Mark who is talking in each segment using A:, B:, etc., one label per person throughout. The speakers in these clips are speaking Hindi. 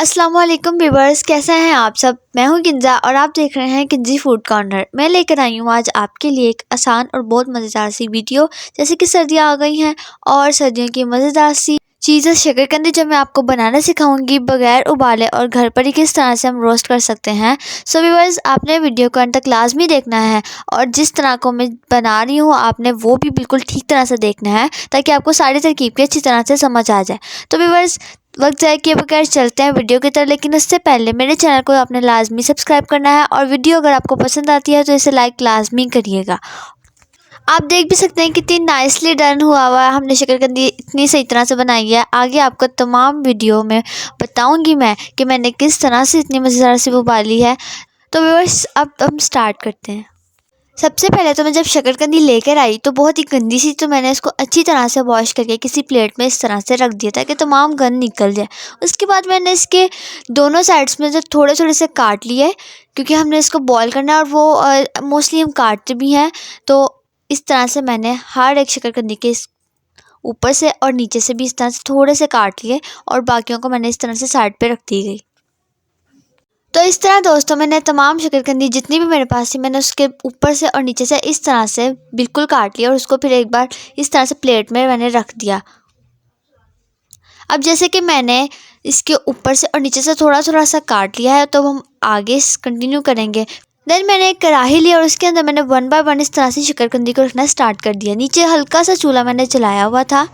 A: अस्सलाम वालेकुम व्यूअर्स, कैसे हैं आप सब। मैं हूं किंजा और आप देख रहे हैं किंजी फूड कॉर्नर। मैं लेकर आई हूं आज आपके लिए एक आसान और बहुत मज़ेदार सी वीडियो। जैसे कि सर्दियां आ गई हैं और सर्दियों की मज़ेदार सी चीज़ शकरकंदी जो मैं आपको बनाना सिखाऊंगी बगैर उबाले और घर पर ही किस तरह से हम रोस्ट कर सकते हैं। सो व्यूअर्स, आपने वीडियो को अंत तक लाजमी देखना है और जिस तरह को मैं बना रही हूँ आपने वो भी बिल्कुल ठीक तरह से देखना है ताकि आपको सारी तरकीब की अच्छी तरह से समझ आ जाए। तो व्यूअर्स, वक्त जाए किए बगैर चलते हैं वीडियो की तरफ, लेकिन उससे पहले मेरे चैनल को आपने लाजमी सब्सक्राइब करना है और वीडियो अगर आपको पसंद आती है तो इसे लाइक लाजमी करिएगा। आप देख भी सकते हैं कितनी नाइसली डन हुआ है। हमने शकरकंदी इतनी सही तरह से बनाई है। आगे आपको तमाम वीडियो में बताऊंगी मैं कि मैंने किस तरह से इतनी मज़ेदार सी उबाली है। तो व्यूअर्स, अब हम स्टार्ट करते हैं। सबसे पहले तो मैं जब शकरकंदी लेकर आई तो बहुत ही गंदी सी, तो मैंने इसको अच्छी तरह से वॉश करके किसी प्लेट में इस तरह से रख दिया ताकि तमाम गंद निकल जाए। उसके बाद मैंने इसके दोनों साइड्स में जो थोड़े थोड़े से काट लिए, क्योंकि हमने इसको बॉईल करना है और वो मोस्टली हम काटते भी हैं। तो इस तरह से मैंने हर एक शकरकंदी के ऊपर से और नीचे से भी इस तरह से थोड़े से काट लिए और बाकियों को मैंने इस तरह से साइड पर रख दी गई। तो इस तरह दोस्तों, मैंने तमाम शकरकंदी जितनी भी मेरे पास थी मैंने उसके ऊपर से और नीचे से इस तरह से बिल्कुल काट लिया और उसको फिर एक बार इस तरह से प्लेट में मैंने रख दिया। अब जैसे कि मैंने इसके ऊपर से और नीचे से थोड़ा थोड़ा सा काट लिया है, तो हम आगे कंटिन्यू करेंगे। देन मैंने एक कढ़ाई ली और उसके अंदर मैंने 1 बाय 1 इस तरह से शकरकंदी को रखना स्टार्ट कर दिया। नीचे हल्का सा चूल्हा मैंने चलाया हुआ था,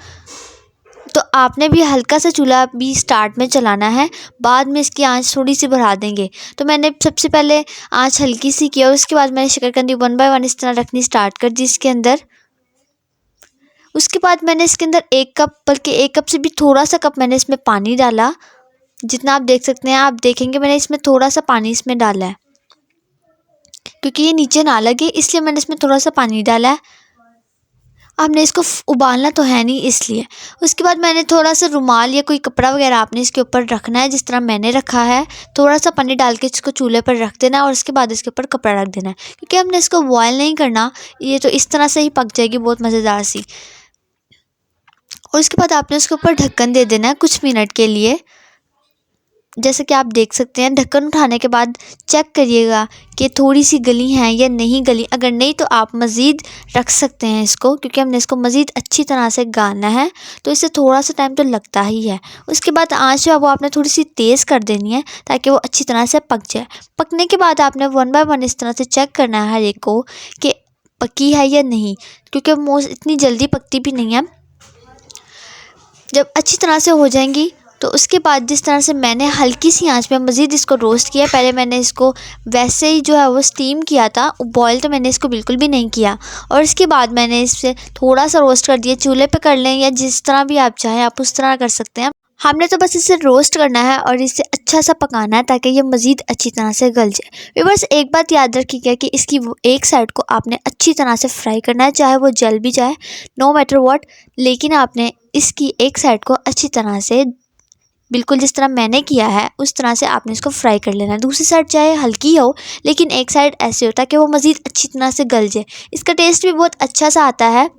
A: तो आपने भी हल्का सा चूल्हा भी स्टार्ट में चलाना है, बाद में इसकी आंच थोड़ी सी बढ़ा देंगे। तो मैंने सबसे पहले आंच हल्की सी किया और उसके बाद मैंने शकरकंदी 1 बाय 1 इस तरह रखनी स्टार्ट कर दी इसके अंदर। उसके बाद मैंने इसके अंदर 1 कप, बल्कि 1 कप से भी थोड़ा सा कप मैंने इसमें पानी डाला। जितना आप देख सकते हैं, आप देखेंगे मैंने इसमें थोड़ा सा पानी इसमें डाला है क्योंकि ये नीचे ना लगे, इसलिए मैंने इसमें थोड़ा सा पानी डाला है। आपने इसको उबालना तो है नहीं, इसलिए। उसके बाद मैंने थोड़ा सा रुमाल या कोई कपड़ा वगैरह आपने इसके ऊपर रखना है, जिस तरह मैंने रखा है। थोड़ा सा पानी डाल के इसको चूल्हे पर रख देना और उसके बाद इसके ऊपर कपड़ा रख देना है, क्योंकि हमने इसको बॉयल नहीं करना। ये तो इस तरह से ही पक जाएगी बहुत मज़ेदार सी। और उसके बाद आपने उसके ऊपर ढक्कन दे देना है कुछ मिनट के लिए। जैसे कि आप देख सकते हैं, ढक्कन उठाने के बाद चेक करिएगा कि थोड़ी सी गली हैं या नहीं गली। अगर नहीं तो आप मज़ीद रख सकते हैं इसको, क्योंकि हमने इसको मज़ीद अच्छी तरह से गाना है, तो इससे थोड़ा सा टाइम तो लगता ही है। उसके बाद आंच जो है वो आपने थोड़ी सी तेज़ कर देनी है ताकि वो अच्छी तरह से पक जाए। पकने के बाद आपने 1 बाय 1 इस तरह से चेक करना है हर एक को कि पकी है या नहीं, क्योंकि इतनी जल्दी पकती भी नहीं है। जब अच्छी तरह से हो जाएंगी तो उसके बाद जिस तरह से मैंने हल्की सी आंच में मज़ीद इसको रोस्ट किया। पहले मैंने इसको वैसे ही जो है वो स्टीम किया था, बॉयल तो मैंने इसको बिल्कुल भी नहीं किया। और उसके बाद मैंने इससे थोड़ा सा रोस्ट कर दिया। चूल्हे पे कर लें या जिस तरह भी आप चाहें आप उस तरह कर सकते हैं। हमने तो बस इसे रोस्ट करना है और इसे अच्छा सा पकाना है ताकि ये मज़ीद अच्छी तरह से गल जाए। बस एक बात याद रखिएगा कि इसकी एक साइड को आपने अच्छी तरह से फ्राई करना है, चाहे वो जल भी जाए, नो मैटर व्हाट, लेकिन आपने इसकी एक साइड को अच्छी तरह से, बिल्कुल जिस तरह मैंने किया है उस तरह से आपने इसको फ्राई कर लेना है। दूसरी साइड चाहे हल्की हो, लेकिन एक साइड ऐसे होता है कि वो मज़ीद अच्छी तरह से गल जाए। इसका टेस्ट भी बहुत अच्छा सा आता है।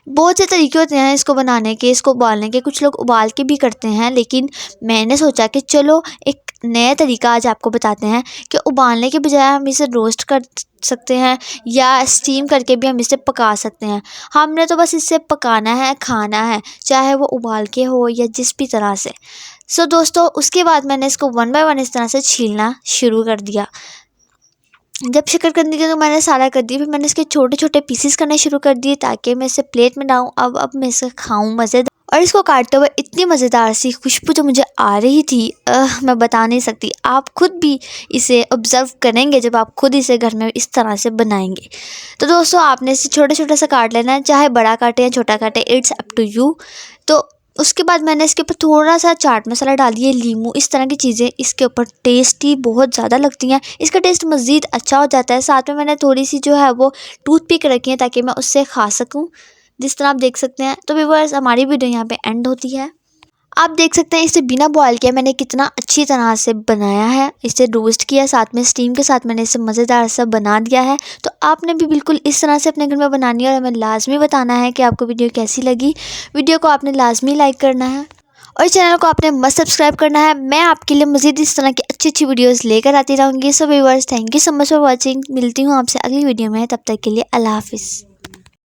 A: बहुत से तरीके होते हैं इसको बनाने के, इसको उबालने के। कुछ लोग उबाल के भी करते हैं, लेकिन मैंने सोचा कि चलो एक नया तरीका आज आपको बताते हैं कि उबालने के बजाय हम इसे रोस्ट कर सकते हैं या स्टीम करके भी हम इसे पका सकते हैं। हमने तो बस इसे पकाना है, खाना है, चाहे वो उबाल के हो या जिस भी तरह से। सो दोस्तों, उसके बाद मैंने इसको 1 बाय 1 इस तरह से छीलना शुरू कर दिया। जब शकरकंदी को मैंने सारा कर दिया, फिर मैंने इसके छोटे छोटे पीसेस करने शुरू कर दिए ताकि मैं इसे प्लेट में डालूँ। अब मैं इसे खाऊं मज़ेदार। और इसको काटते हुए इतनी मज़ेदार सी खुशबू जो मुझे आ रही थी, मैं बता नहीं सकती। आप खुद भी इसे ऑब्ज़र्व करेंगे जब आप खुद इसे घर में इस तरह से बनाएंगे। तो दोस्तों, आपने इसे छोटे छोटे सा काट लेना है, चाहे बड़ा काटे या छोटा काटे, इट्स अप टू यू। तो उसके बाद मैंने इसके ऊपर थोड़ा सा चाट मसाला डाल दिया, लीमू, इस तरह की चीज़ें इसके ऊपर टेस्टी बहुत ज़्यादा लगती हैं। इसका टेस्ट मज़ीद अच्छा हो जाता है। साथ में मैंने थोड़ी सी जो है वो टूथपिक रखी है ताकि मैं उससे खा सकूं, जिस तरह आप देख सकते हैं। तो व्यूअर्स, हमारी वीडियो यहाँ पे एंड होती है। आप देख सकते हैं इसे बिना बॉयल किया मैंने कितना अच्छी तरह से बनाया है। इसे रोस्ट किया, साथ में स्टीम के साथ मैंने इसे मज़ेदार सा बना दिया है। तो आपने भी बिल्कुल इस तरह से अपने घर में बनानी है और हमें लाजमी बताना है कि आपको वीडियो कैसी लगी। वीडियो को आपने लाजमी लाइक करना है और चैनल को आपने मस्ट सब्सक्राइब करना है। मैं आपके लिए मज़ीद इस तरह की अच्छी अच्छी वीडियोस लेकर आती रहूँगी। So viewers, thank you so much for watching. मिलती हूँ आपसे अगली वीडियो में, तब तक के लिए अल्लाह हाफिज़।